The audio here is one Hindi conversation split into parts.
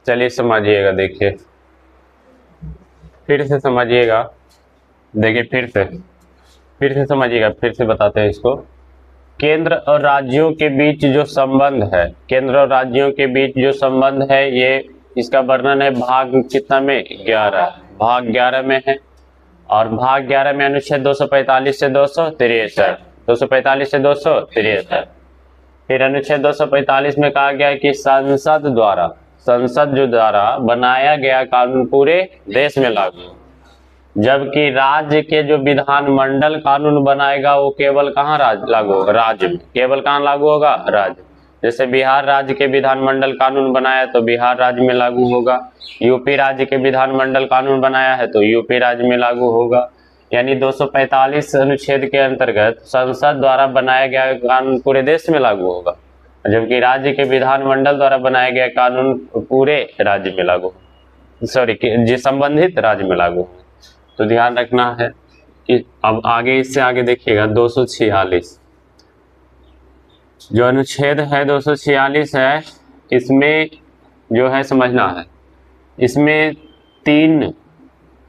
चलिए समझिएगा, देखिए फिर से समझिएगा, देखिए फिर से समझिएगा, फिर से बताते हैं इसको। केंद्र और राज्यों के बीच जो संबंध है, केंद्र और राज्यों के बीच जो संबंध है, ये इसका वर्णन है भाग कितना में, 11, भाग 11 में है। और भाग 11 में अनुच्छेद 245 से 263, 245 से 263। फिर अनुच्छेद 245 में कहा गया है कि संसद जो द्वारा बनाया गया कानून पूरे देश में लागू, जबकि राज्य के जो विधानमंडल कानून बनाएगा वो केवल कहाँ लागू होगा, राज्य में। केवल कहाँ लागू होगा, राज्य। जैसे बिहार राज्य के विधानमंडल कानून बनाया तो बिहार राज्य में लागू होगा, यूपी राज्य के विधानमंडल कानून बनाया है तो यूपी राज्य में लागू होगा। यानी 245 अनुच्छेद के अंतर्गत संसद द्वारा बनाया गया कानून पूरे देश में लागू होगा, जबकि राज्य के विधानमंडल द्वारा बनाया गया कानून पूरे राज्य में लागू, जी संबंधित राज्य में लागू होगा। तो ध्यान रखना है कि अब आगे इससे आगे देखिएगा 246 जो अनुच्छेद है 246 है, इसमें जो है समझना है, इसमें 3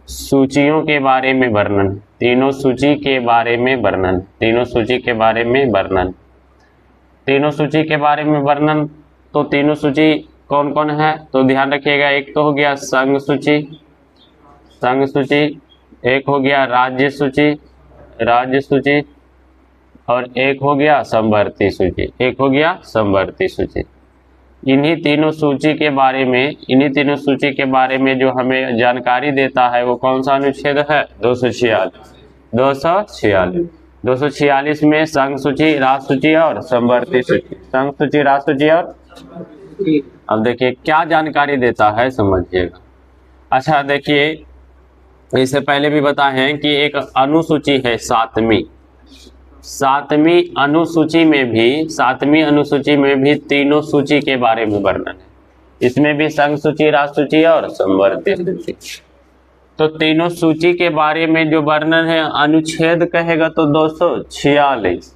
सूचियों के बारे में वर्णन, तीनों सूची के बारे में वर्णन, तीनों सूची के बारे में वर्णन, तीनों सूची के बारे में वर्णन। तो तीनों सूची कौन कौन है, तो ध्यान रखिएगा। एक तो हो गया संघ सूची, संघ सूची, एक हो गया राज्य सूची, राज्य सूची, और एक हो गया समवर्ती सूची, एक हो गया समवर्ती सूची। इन्हीं तीनों सूची के बारे में, इन्हीं तीनों सूची के बारे में जो हमें जानकारी देता है वो कौन सा अनुच्छेद है, 246। 246 में संघ सूची, राज्य सूची और समवर्ती सूची, संघ सूची, राज्य सूची और, अब देखिए क्या जानकारी देता है समझिएगा। अच्छा देखिए, इससे पहले भी बताए हैं कि एक अनुसूची है सातवीं अनुसूची में भी तीनों सूची के बारे में वर्णन है। इसमें भी संघ सूची, राज्य सूची और समवर्ती सूची। तो तीनों सूची के बारे में जो वर्णन है अनुच्छेद कहेगा तो 246,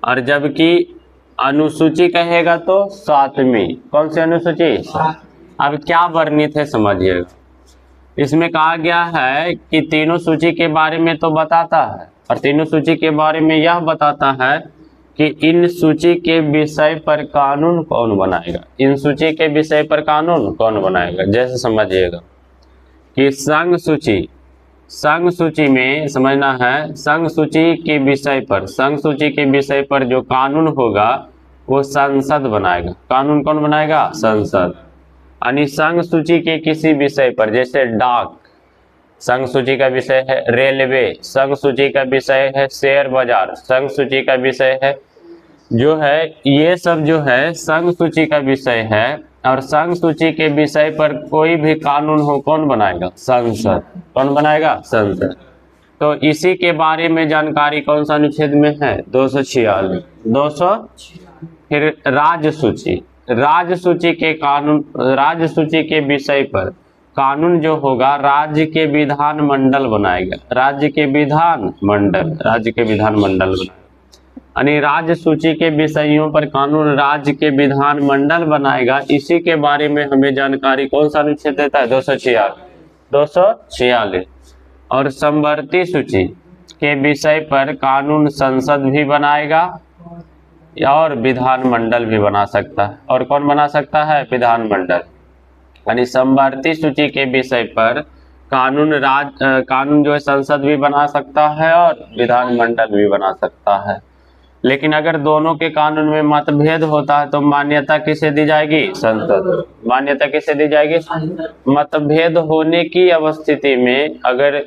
और जबकि अनुसूची कहेगा तो 7वीं। कौन सी अनुसूची? अब क्या वर्णित है समझिएगा। इसमें कहा गया है कि तीनों सूची के बारे में तो बताता है, और तीनों सूची के बारे में यह बताता है कि इन सूची के विषय पर कानून कौन बनाएगा, इन सूची के विषय पर कानून कौन बनाएगा। जैसे समझिएगा कि संघ सूची में समझना है, संघ सूची के विषय पर, संघ सूची के विषय पर जो कानून होगा वो संसद बनाएगा। कानून कौन बनाएगा? संसद। यानी संघ सूची के किसी विषय पर, जैसे डाक, संघ सूची का विषय है रेलवे, संघ सूची का विषय है शेयर बाजार, संघ सूची का विषय है जो है, ये सब जो है संघ सूची का विषय है। और संघ सूची के विषय पर कोई भी कानून हो कौन बनाएगा? संसद। कौन बनाएगा? संसद। तो इसी के बारे में जानकारी कौन सा अनुच्छेद में है? 246। 200 फिर राज्य सूची, राज्य सूची के कानून, राज्य सूची के विषय पर कानून जो होगा राज्य के विधानमंडल बनाएगा, राज्य के विधानमंडल, राज्य के विधानमंडल बनाएगा। यानी राज्य सूची के विषयों पर कानून राज्य के विधानमंडल बनाएगा। इसी के बारे में हमें जानकारी कौन सा अनुच्छेद देता है? 246। 246। और समवर्ती सूची के विषय पर कानून संसद भी बनाएगा और विधानमंडल भी बना सकता है। और कौन बना सकता है? विधानमंडल। यानी समवर्ती सूची के विषय पर कानून जो है संसद भी बना सकता है और विधानमंडल भी बना सकता है। लेकिन अगर दोनों के कानून में मतभेद होता है तो मान्यता किसे दी जाएगी? संसद। मान्यता किसे दी जाएगी? मतभेद होने की अवस्थिति में अगर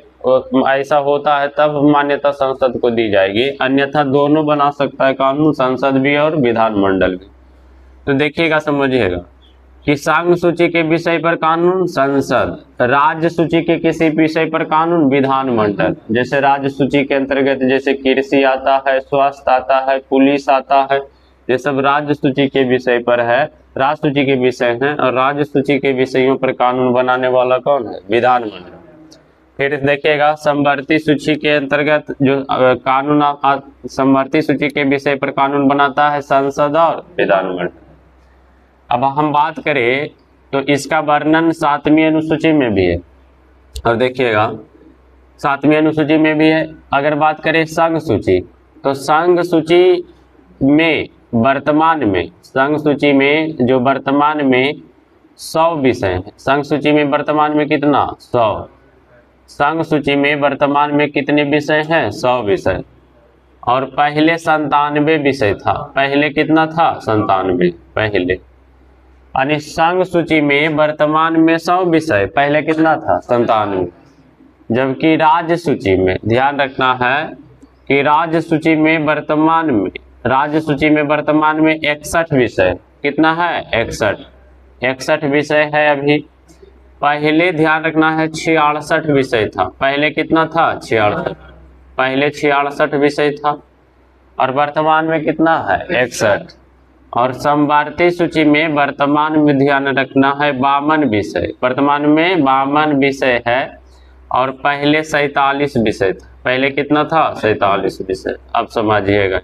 ऐसा होता है तब मान्यता संसद को दी जाएगी, अन्यथा दोनों बना सकता है कानून, संसद भी और विधानमंडल भी। तो देखिएगा, समझिएगा कि संघ सूची के विषय पर कानून संसद, राज्य सूची के किसी विषय पर कानून विधानमंडल। जैसे राज्य सूची के अंतर्गत जैसे कृषि आता है, स्वास्थ्य आता है, पुलिस आता है, ये सब राज्य सूची के विषय पर है, राज्य सूची के विषय हैं। और राज्य सूची के विषयों पर कानून बनाने वाला कौन है? विधानमंडल। फिर देखिएगा समवर्ती सूची के अंतर्गत जो कानून समवर्ती सूची के विषय पर कानून बनाता है संसद और विधानमंडल। अब हम बात करें तो इसका वर्णन 7वीं अनुसूची में भी है। और देखिएगा 7वीं अनुसूची में भी है। अगर बात करें संघ सूची, तो संघ सूची में वर्तमान में, संघ सूची में जो वर्तमान में 100 विषय हैं। संघ सूची में वर्तमान में कितना? 100। संघ सूची में वर्तमान में कितने विषय हैं? 100 विषय। और पहले 97 विषय था। पहले कितना था? 97 पहले। यानी संघ सूची में वर्तमान में 100 विषय, पहले कितना था? 97। जबकि राज्य सूची में ध्यान रखना है कि राज्य सूची में वर्तमान में, राज्य सूची में वर्तमान में 61 विषय। कितना है? 61 विषय है अभी। पहले ध्यान रखना है 66 विषय था। पहले कितना था? 66। पहले 66 विषय था और वर्तमान में कितना है? 61। और समवर्ती सूची में वर्तमान में ध्यान रखना है 52 विषय। वर्तमान में 52 विषय है और पहले 47 विषय था। पहले कितना था? 47 विषय। अब समझिएगा,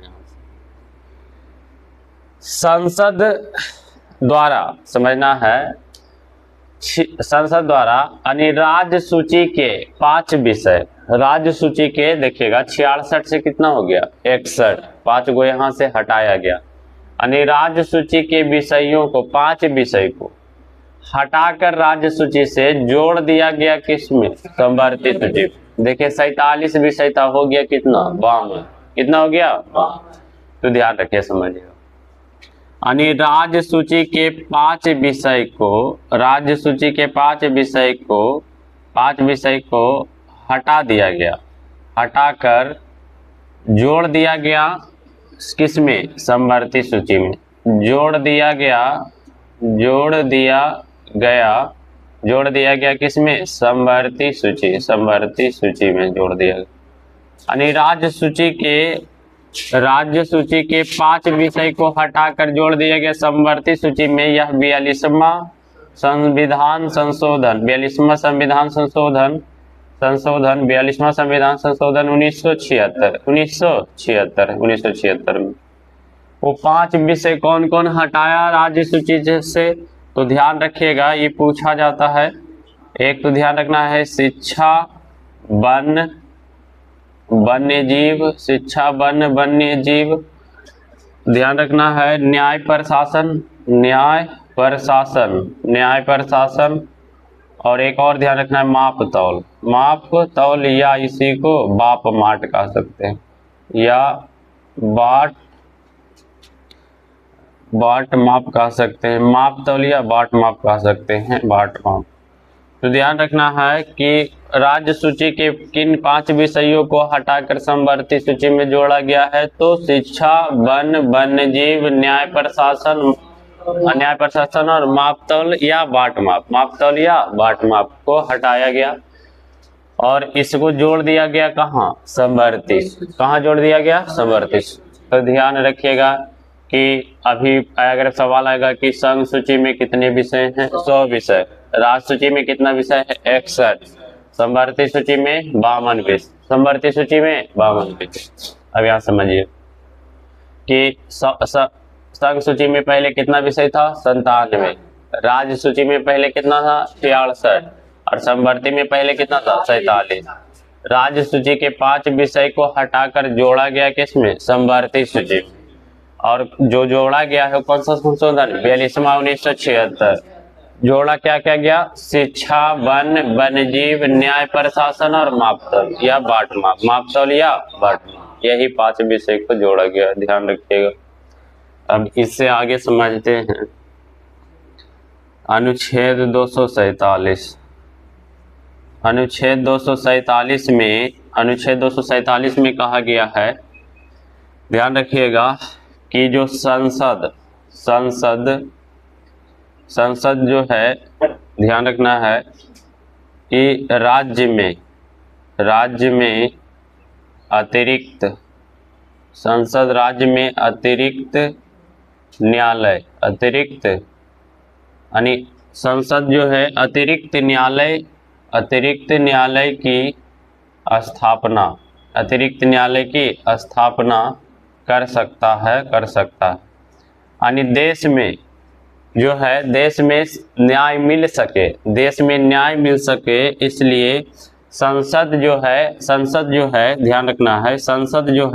संसद द्वारा समझना है, संसद द्वारा यानी राज्य सूची के 5 विषय, राज्य सूची के देखिएगा 66 से कितना हो गया? 61। 5 को यहाँ से हटाया गया। यानी राज्य सूची के विषयों को, 5 विषय को हटाकर राज्य सूची से जोड़ दिया गया किसमें? समवर्ती सूची। देखिए 47 विषय था, हो गया कितना? 52। कितना हो गया? 52। तो ध्यान रखिए, समझिएगा। यानी राज्य सूची के 5 विषय को, राज्य सूची के 5 विषय को हटा दिया गया, हटाकर जोड़ दिया गया किसमें? समवर्ती सूची में। जोड़ दिया गया किसमें? समवर्ती सूची, समवर्ती सूची में जोड़ दिया गया। यानी राज्य सूची के 5 विषय को हटाकर जोड़ दिया गया समवर्ती सूची में। यह 42वां संविधान संशोधन, 42वां संविधान संशोधन 1976 में वो 5 विषय कौन कौन हटाया राज्य सूची से? तो ध्यान रखिएगा, ये पूछा जाता है। एक तो ध्यान रखना है शिक्षा, वन, वन्यजीव, शिक्षा, वन, वन्यजीव। ध्यान रखना है न्याय प्रशासन। और एक और ध्यान रखना है माप तौल, या इसी को बाप माट कह सकते हैं, या बाट माप कह सकते हैं। माप तौल या बाट माप कह सकते हैं, बाट माप। तो ध्यान रखना है कि राज्य सूची के किन 5 विषयों को हटाकर समवर्ती सूची में जोड़ा गया है? तो शिक्षा, वन, वन्यजीव, न्याय प्रशासन और मापतौल या बाट माप को हटाया गया और इसको जोड़ दिया गया कहाँ? समवर्ती। कहाँ जोड़ दिया गया? समवर्ती। तो ध्यान रखिएगा कि अभी अगर सवाल आएगा कि संघ सूची में कितने विषय हैं? 100 विषय। राज्य सूची में कितना विषय है? 61। समवर्ती सूची में 52 विषय। समवर्ती सूची में 52 विषय। अब यहाँ समझिए कि संघ सूची में पहले कितना विषय था? 97। राज्य सूची में पहले कितना था? 66। और समवर्ती में पहले कितना था? 47। राज्य सूची के 5 विषय को हटाकर जोड़ा गया किसमें? समवर्ती सूची। और जो जोड़ा गया है कौन सा संशोधन? 42वां 1976। जोड़ा क्या क्या गया? शिक्षा, वन, वन्यजीव, न्याय प्रशासन और मापतौल या बाट माप, मापतौल या बाट माप, यही 5 विषय को जोड़ा गया। ध्यान रखिएगा। अब इससे आगे समझते हैं अनुच्छेद 247। अनुच्छेद 247 में कहा गया है, ध्यान रखिएगा कि जो संसद जो है, ध्यान रखना है कि राज्य में अतिरिक्त संसद, राज्य में अतिरिक्त न्यायालय, यानी संसद जो है अतिरिक्त न्यायालय की स्थापना कर सकता है। यानी देश में जो है देश में न्याय मिल सके, देश में न्याय मिल सके, इसलिए संसद जो है ध्यान रखना है, संसद जो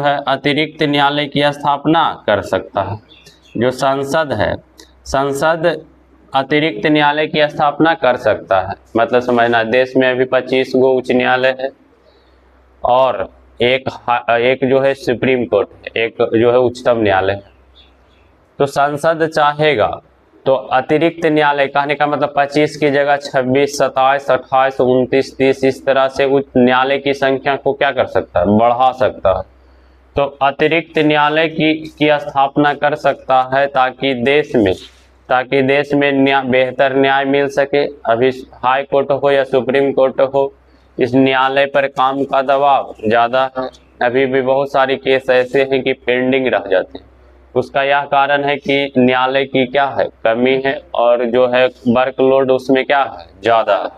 है अतिरिक्त न्यायालय की स्थापना कर सकता है। जो संसद है, संसद अतिरिक्त न्यायालय की स्थापना कर सकता है। मतलब समझना, देश में अभी 25 गो उच्च न्यायालय है और एक जो है सुप्रीम कोर्ट, एक जो है उच्चतम न्यायालय है। तो संसद चाहेगा तो अतिरिक्त न्यायालय, कहने का मतलब 25 की जगह 26, 27, 28, 29, 30 इस तरह से उच्च न्यायालय की संख्या को क्या कर सकता है, बढ़ा सकता है। तो अतिरिक्त न्यायालय की स्थापना कर सकता है ताकि देश में बेहतर न्याय मिल सके। अभी हाई कोर्ट हो या सुप्रीम कोर्ट हो, इस न्यायालय पर काम का दबाव ज़्यादा है। अभी भी बहुत सारे केस ऐसे हैं कि पेंडिंग रह जाते हैं। उसका यह कारण है कि न्यायालय की क्या है, कमी है, और जो है वर्कलोड उसमें क्या है, ज़्यादा है।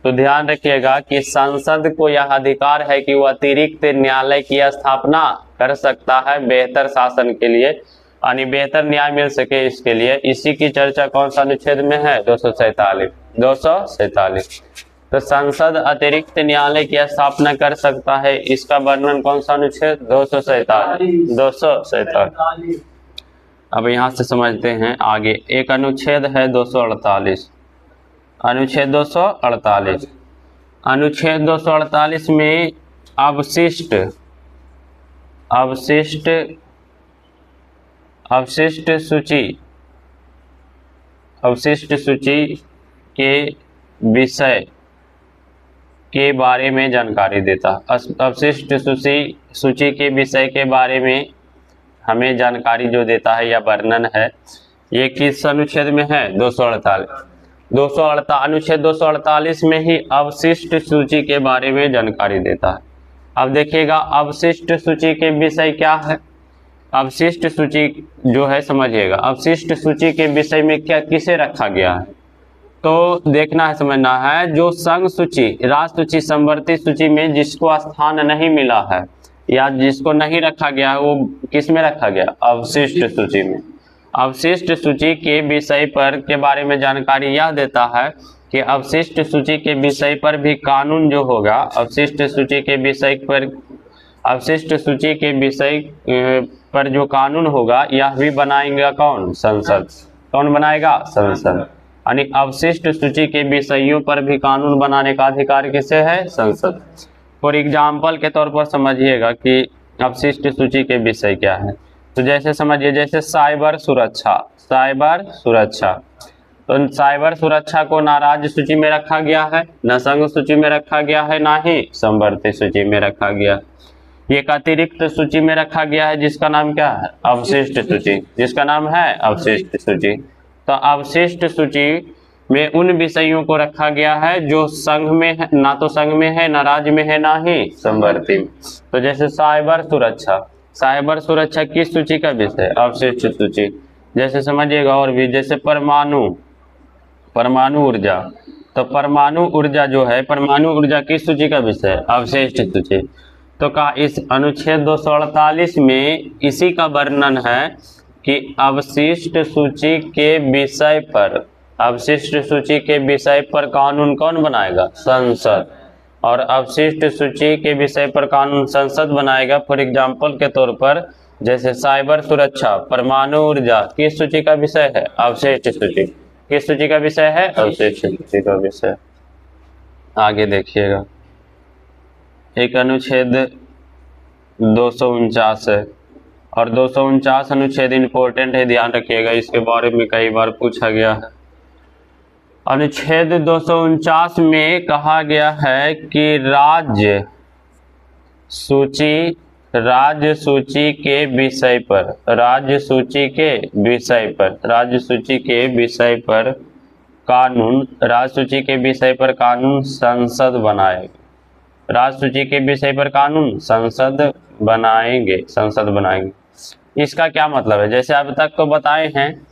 तो ध्यान रखिएगा कि संसद को यह अधिकार है कि वह अतिरिक्त न्यायालय की स्थापना कर सकता है बेहतर शासन के लिए, यानी बेहतर न्याय मिल सके इसके लिए। इसी की चर्चा कौन सा अनुच्छेद में है, 247। तो संसद अतिरिक्त न्यायालय की स्थापना कर सकता है, इसका वर्णन कौन सा अनुच्छेद, 247। अब यहाँ से समझते हैं आगे। एक अनुच्छेद है 248, अनुच्छेद 248। अनुच्छेद 248 में अवशिष्ट सूची के विषय के बारे में जानकारी देता। अवशिष्ट सूची के विषय के बारे में हमें जानकारी जो देता है या वर्णन है, ये किस अनुच्छेद में है, 248। अनुच्छेद 248 में ही अवशिष्ट सूची के बारे में जानकारी देता है। अब देखिएगा अवशिष्ट सूची के विषय क्या है। अवशिष्ट सूची जो है समझिएगा, अवशिष्ट सूची के विषय में क्या किसे रखा गया है, तो देखना है, समझना है। जो संघ सूची, राज्य सूची, समवर्ती सूची में जिसको स्थान नहीं मिला है या जिसको नहीं रखा गया है, वो किस में रखा गया, अवशिष्ट सूची में। अवशिष्ट सूची के विषय पर के बारे में जानकारी यह देता है कि अवशिष्ट सूची के विषय पर भी कानून जो होगा, अवशिष्ट सूची के विषय पर जो कानून होगा यह भी बनाएगा कौन, संसद। कौन बनाएगा, संसद। यानी अवशिष्ट सूची के विषयों पर भी कानून बनाने का अधिकार किसे है, संसद। फॉर एग्जाम्पल के तौर पर समझिएगा कि अवशिष्ट सूची के विषय क्या है। तो जैसे समझिए, जैसे साइबर सुरक्षा, तो साइबर सुरक्षा को ना राज्य सूची में रखा गया है, ना संघ सूची में रखा गया है, ना ही समवर्ती सूची में रखा गया। एक अतिरिक्त सूची में रखा गया है जिसका नाम क्या है, अवशिष्ट सूची, जिसका नाम है अवशिष्ट सूची। तो अवशिष्ट सूची में उन विषयों को रखा गया है जो संघ में है, ना तो संघ में है, ना राज्य में है, ना ही समवर्ती में। तो जैसे साइबर सुरक्षा किस सूची का विषय, अवशिष्ट सूची। जैसे समझिएगा और भी, जैसे परमाणु ऊर्जा, तो परमाणु ऊर्जा किस सूची का विषय, अवशिष्ट सूची। तो का इस अनुच्छेद 248 में इसी का वर्णन है कि अवशिष्ट सूची के विषय पर कानून कौन बनाएगा, संसद। और अवशिष्ट सूची के विषय पर कानून संसद बनाएगा। फॉर एग्जाम्पल के तौर पर जैसे साइबर सुरक्षा, परमाणु ऊर्जा किस सूची का विषय है, अवशिष्ट सूची। किस सूची का विषय है, अवशिष्ट सूची का विषय। आगे देखिएगा, एक अनुच्छेद 249 है, और 249 अनुच्छेद इंपॉर्टेंट है, ध्यान रखिएगा, इसके बारे में कई बार पूछा गया है। अनुच्छेद 249 में कहा गया है कि राज्य सूची के विषय पर कानून संसद बनाएगा। राज्य सूची के विषय पर कानून संसद बनाएंगे। इसका क्या मतलब है, जैसे अब तक तो बताए हैं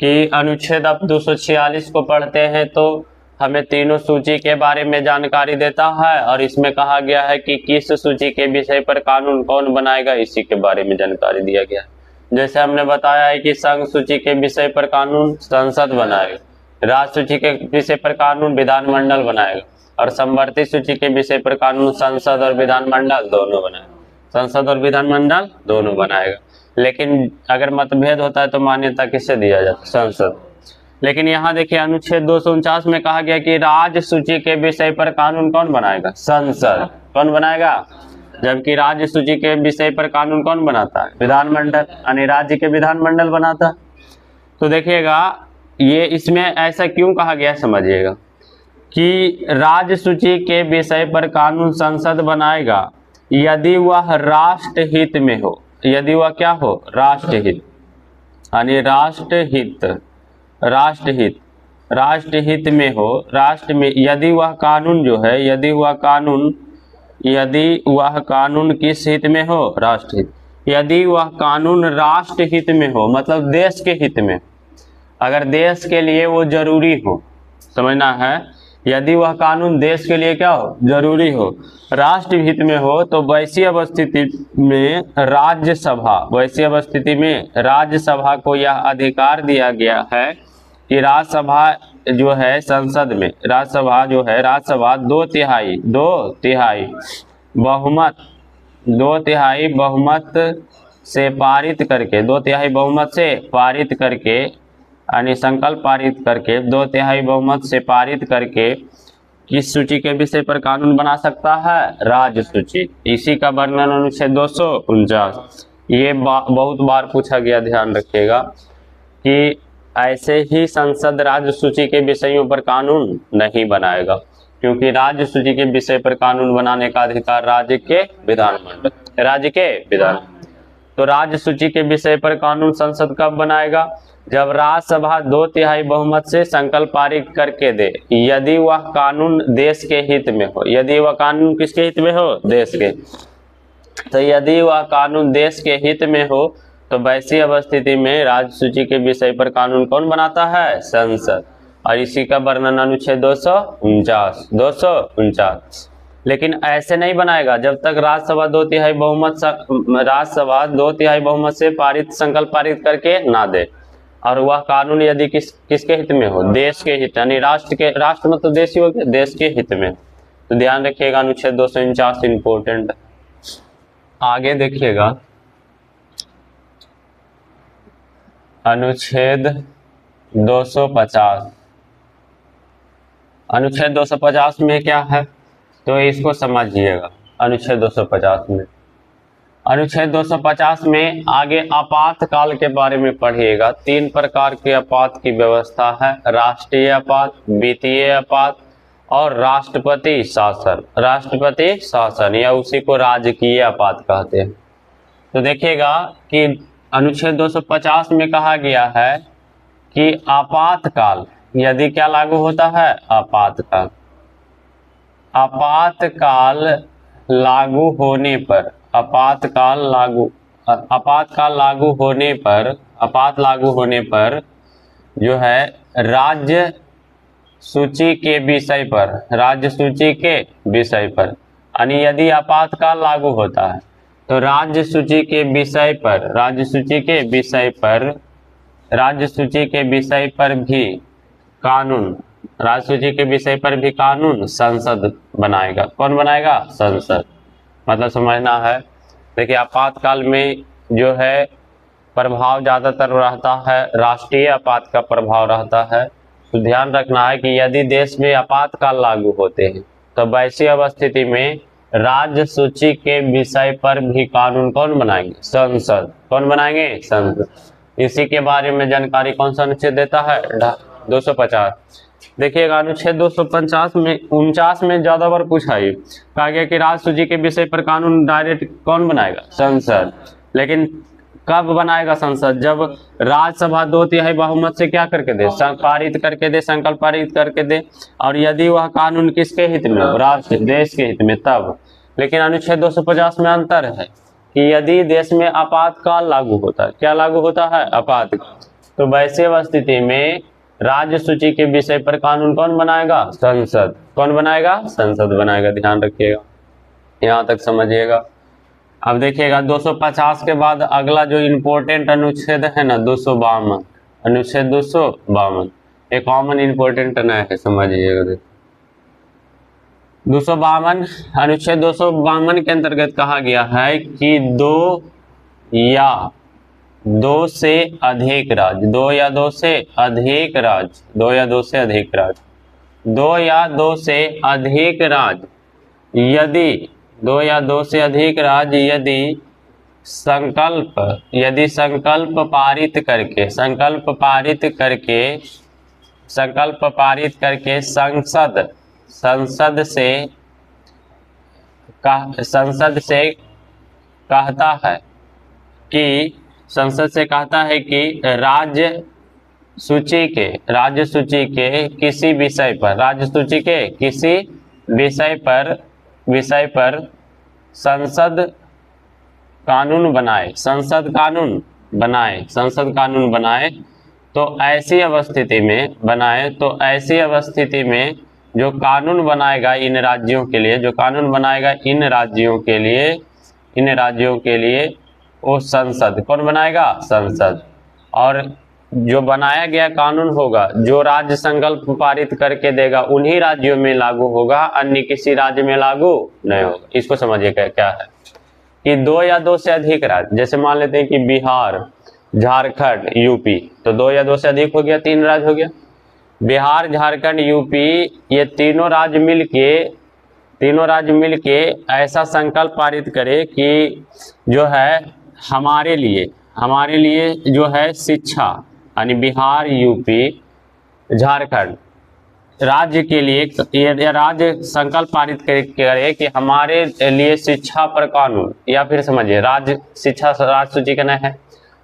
कि अनुच्छेद अब 246 को पढ़ते हैं तो हमें तीनों सूची के बारे में जानकारी देता है, और इसमें कहा गया है कि किस सूची के विषय पर कानून कौन बनाएगा, इसी के बारे में जानकारी दिया गया है। जैसे हमने बताया है कि संघ सूची के विषय पर कानून संसद बनाएगा, राज्य सूची के विषय पर कानून विधानमंडल बनाएगा, और समवर्ती सूची के विषय पर कानून संसद और विधानमंडल दोनों बनाएगा, संसद और विधानमंडल दोनों बनाएगा। लेकिन अगर मतभेद होता है तो मान्यता किससे दिया जाता है? संसद। लेकिन यहाँ देखिए अनुच्छेद 249 में कहा गया कि राज्य सूची के विषय पर कानून कौन बनाएगा? संसद। कौन बनाएगा? जबकि राज्य सूची के विषय पर कानून कौन बनाता है? विधानमंडल, यानी राज्य के विधानमंडल बनाता है। तो देखिएगा ये इसमें ऐसा क्यों कहा गया समझिएगा कि राज्य सूची के विषय पर कानून संसद बनाएगा यदि वह राष्ट्रहित में हो। यदि वह क्या हो? राष्ट्रहित, यानी राष्ट्रहित में हो। राष्ट्र में यदि वह कानून जो है, यदि वह कानून किस हित में हो? राष्ट्रहित। यदि वह कानून राष्ट्रहित में हो, मतलब देश के हित में, अगर देश के लिए वो जरूरी हो, समझना है, यदि वह कानून देश के लिए क्या हो? जरूरी हो, राष्ट्र हित में हो, तो वैसी अवस्थिति में राज्यसभा को यह अधिकार दिया गया है कि राज्यसभा जो है संसद में, राज्यसभा दो तिहाई बहुमत से पारित करके यानी संकल्प पारित करके, 2/3 बहुमत से पारित करके किस सूची के विषय पर कानून बना सकता है? राज्य सूची। इसी का वर्णन अनुच्छेद 249। ये बहुत बार पूछा गया, ध्यान रखिएगा कि ऐसे ही संसद राज्य सूची के विषयों पर कानून नहीं बनाएगा, क्योंकि राज्य सूची के विषय पर कानून बनाने का अधिकार राज्य के विधान। तो राज्य सूची के विषय पर कानून संसद कब बनाएगा? जब राज्यसभा 2/3 बहुमत से संकल्प पारित करके दे, यदि वह कानून देश के हित में हो। यदि वह कानून किसके हित में हो? देश के। तो यदि वह कानून देश के हित में हो, तो वैसी अवस्थिति में राज्य सूची के विषय पर कानून कौन बनाता है? संसद। और इसी का वर्णन अनुच्छेद 249। लेकिन ऐसे नहीं बनाएगा जब तक राज्यसभा 2/3 बहुमत से संकल्प पारित करके ना दे, और वह कानून यदि किसके हित में हो? देश के हित, यानी राष्ट्र मतलब देश ही हो गया, देश के हित में। तो ध्यान रखिएगा अनुच्छेद 249 इंपोर्टेंट। आगे देखिएगा अनुच्छेद 250। अनुच्छेद 250 में क्या है तो इसको समझिएगा। अनुच्छेद 250 में आगे आपातकाल के बारे में पढ़िएगा। 3 प्रकार के आपात की व्यवस्था है: राष्ट्रीय आपात, वित्तीय आपात और राष्ट्रपति शासन या उसी को राजकीय आपात कहते हैं। तो देखिएगा कि अनुच्छेद 250 में कहा गया है कि आपातकाल यदि क्या लागू होता है? आपातकाल लागू होने पर, आपात लागू होने पर जो है राज्य सूची के विषय पर, यानी यदि आपातकाल लागू होता है तो राज्य सूची के विषय पर भी कानून संसद बनाएगा। कौन बनाएगा? संसद। मतलब समझना है, देखिए आपातकाल में जो है प्रभाव ज़्यादातर रहता है, राष्ट्रीय आपात का प्रभाव रहता है। तो ध्यान रखना है कि यदि देश में आपातकाल लागू होते हैं तो वैसी अवस्थिति में राज्य सूची के विषय पर भी कानून कौन बनाएंगे? संसद। कौन बनाएंगे? संसद। इसी के बारे में जानकारी कौन सा अनुच्छेद देता है? 250। देखिएगा अनुच्छेद 249 में ज्यादा बार पूछा है, कहा गया कि राज्य सूची के विषय पर कानून डायरेक्ट कौन बनाएगा? संसद। लेकिन कब बनाएगा संसद? जब राज्यसभा 2/3 बहुमत से क्या करके दे? संकल्प पारित करके दे, और यदि वह कानून किसके हित में हो? राष्ट्र, देश के हित में, तब। लेकिन अनुच्छेद 250 में अंतर है कि यदि देश में आपातकाल लागू होता है, क्या लागू होता है? आपातकाल। तो वैसे स्थिति में राज्य सूची के विषय पर कानून कौन बनाएगा? संसद। कौन बनाएगा? संसद बनाएगा। ध्यान रखिएगा, यहाँ तक समझिएगा। अब देखिएगा 250 के बाद अगला जो इम्पोर्टेंट अनुच्छेद है ना 252, अनुच्छेद 252 एक कॉमन इम्पोर्टेंट न है, समझिएगा। 252 अनुच्छेद 252 के अंतर्गत कहा गया है कि दो या दो से अधिक राज्य, दो या दो से अधिक राज्य, दो या दो से अधिक राज्य, दो या दो से अधिक राज्य यदि दो या दो से अधिक राज्य यदि संकल्प पारित करके संसद से कहता है कि राज्य सूची के किसी विषय पर संसद कानून बनाए, तो ऐसी अवस्थिति में जो कानून बनाएगा इन राज्यों के लिए वो संसद कौन बनाएगा? संसद। और जो बनाया गया कानून होगा जो राज्य संकल्प पारित करके देगा उन्हीं राज्यों में लागू होगा, अन्य किसी राज्य में लागू नहीं होगा। इसको समझिए क्या है कि दो या दो से अधिक राज्य, जैसे मान लेते हैं कि बिहार, झारखंड, यूपी, तो दो या दो से अधिक हो गया, 3 राज्य हो गया। बिहार, झारखंड, यूपी ये तीनों राज्य मिलके ऐसा संकल्प पारित करे कि जो है हमारे लिए जो है शिक्षा, यानी बिहार, यूपी, झारखंड राज्य के लिए ये राज्य संकल्प पारित करे कि हमारे लिए शिक्षा पर कानून, या फिर समझिए राज्य सूची का नहीं है।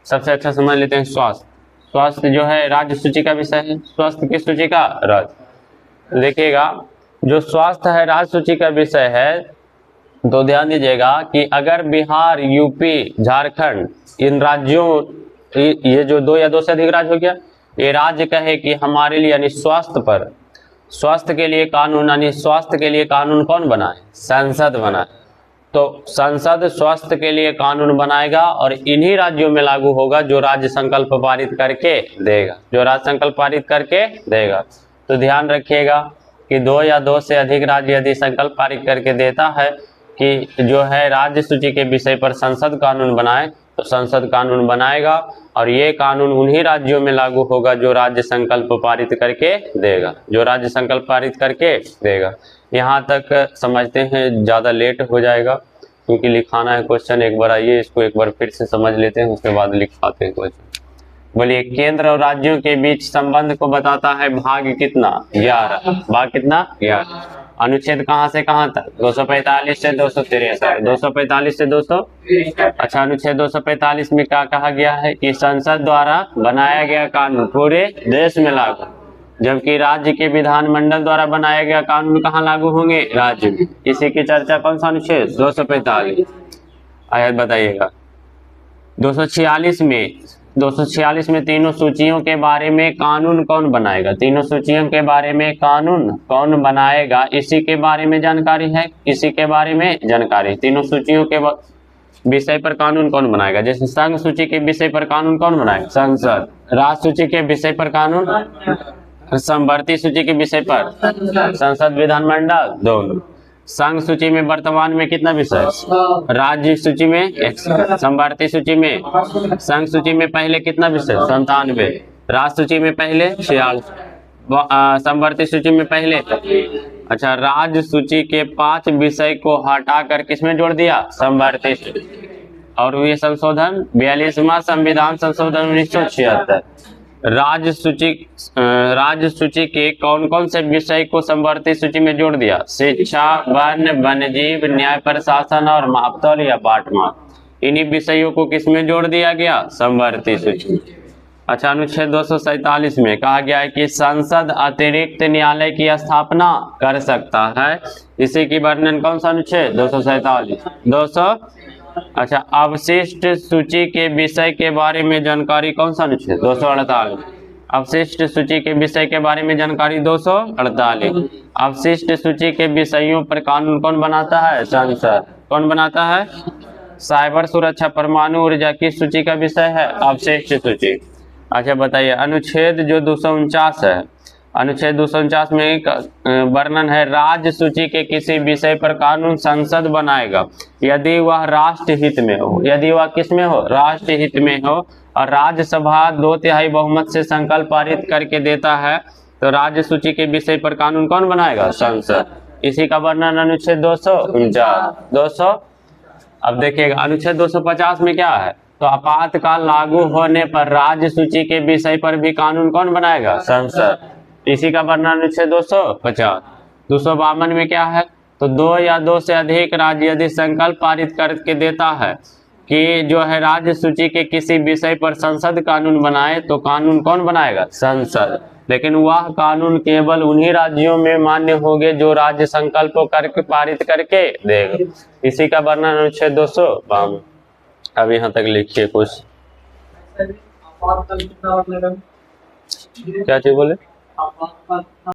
सबसे अच्छा समझ लेते हैं स्वास्थ्य जो है राज्य सूची का विषय है। स्वास्थ्य किस सूची का? राज्य। देखिएगा जो स्वास्थ्य है राज्य सूची का विषय है, तो ध्यान दीजिएगा कि अगर बिहार, यूपी, झारखंड इन राज्यों, ये जो दो या दो से अधिक राज्य हो गया, ये राज्य कहे कि हमारे लिए यानी स्वास्थ्य के लिए कानून कौन बनाए? संसद बनाए। तो संसद स्वास्थ्य के लिए कानून बनाएगा और इन्हीं राज्यों में लागू होगा जो राज्य संकल्प पारित करके देगा। तो ध्यान रखिएगा कि दो या दो से अधिक राज्य यदि संकल्प पारित करके देता है कि जो है राज्य सूची के विषय पर संसद कानून बनाए, तो संसद कानून बनाएगा और ये कानून उन्हीं राज्यों में लागू होगा जो राज्य संकल्प पारित करके देगा। यहाँ तक समझते हैं, ज़्यादा लेट हो जाएगा क्योंकि लिखाना है क्वेश्चन। एक बार आइए इसको एक बार फिर से समझ लेते हैं, उसके बाद लिखाते हैं क्वेश्चन। बोलिए, केंद्र और राज्यों के बीच संबंध को बताता है भाग कितना? 11। भाग कितना? 11। अनुच्छेद कहाँ से कहाँ तक? 245 से 263। 245 से 200। अच्छा, अनुच्छेद 245 में क्या कहा गया है कि संसद द्वारा बनाया गया कानून पूरे देश में लागू, जबकि राज्य के विधानमंडल द्वारा बनाया गया कानून कहाँ लागू होंगे? राज्य में। इसी की चर्चा कौन सा अनुच्छेद? 245। आयत बताइएगा। 246 में तीनों सूचियों के बारे में कानून कौन बनाएगा? तीनों सूचियों के बारे में कानून कौन बनाएगा, इसी के बारे में जानकारी है। तीनों सूचियों के विषय पर कानून कौन बनाएगा? जैसे संघ सूची के विषय पर कानून कौन बनाएगा? संसद। राज्य सूची के विषय पर कानून, समवर्ती सूची के विषय पर संसद, विधानमंडल दोनों। संघ सूची में वर्तमान में कितना विषय? राज्य सूची में 100, समवर्ती सूची में, संघ सूची में पहले कितना विषय? 97, राज्य सूची में पहले 46, समवर्ती सूची में पहले। अच्छा, राज्य सूची के 5 विषय को हटाकर किसमें जोड़ दिया? समवर्ती सूची। और ये संशोधन 42वां संविधान संशोधन 1976। राज्य सूची के कौन कौन से विषय को समवर्ती सूची में जोड़ दिया? शिक्षा, वन, वन्यजीव, न्याय प्रशासन और मापतौल या बांटमाप। इन्हीं विषयों को किसमें जोड़ दिया गया? समवर्ती सूची। अच्छा, अनुच्छेद 247 में कहा गया है कि संसद अतिरिक्त न्यायालय की स्थापना कर सकता है। इसी की वर्णन कौन सा अनुच्छेद? 247। अच्छा, अवशिष्ट सूची के विषय के बारे में जानकारी कौन सा अनुच्छेद? 248। अवशिष्ट सूची के विषय के बारे में जानकारी 248। अवशिष्ट सूची के विषयों पर कानून कौन बनाता है? संसद। कौन बनाता है? साइबर सुरक्षा परमाणु ऊर्जा किस सूची का विषय है? अवशिष्ट सूची। अच्छा बताइए, अनुच्छेद जो 249 है, अनुच्छेद 249 में एक वर्णन है, राज्य सूची के किसी विषय पर कानून संसद बनाएगा यदि वह राष्ट्र हित में हो। यदि वह किस में हो? राष्ट्र हित में हो, और राज्यसभा 2/3 बहुमत से संकल्प पारित करके देता है, तो राज्य सूची के विषय पर कानून कौन बनाएगा? संसद। इसी का वर्णन अनुच्छेद 249। अब देखिएगा अनुच्छेद 250 में क्या है? तो आपातकाल लागू होने पर राज्य सूची के विषय पर भी कानून कौन बनाएगा? संसद। इसी का वर्णन अनुच्छेद 250। 252 में क्या है? तो 2 या 2 से अधिक राज्य यदि संकल्प पारित करके देता है कि जो है राज्य सूची के किसी विषय पर संसद कानून बनाए, तो कानून कौन बनाएगा? संसद। लेकिन वह कानून केवल उन्हीं राज्यों में मान्य होंगे जो राज्य संकल्प करके पारित करके देगा। इसी का वर्णन अनुच्छेद 252। अब यहाँ तक लिखिए कुछ। क्या चीज बोले?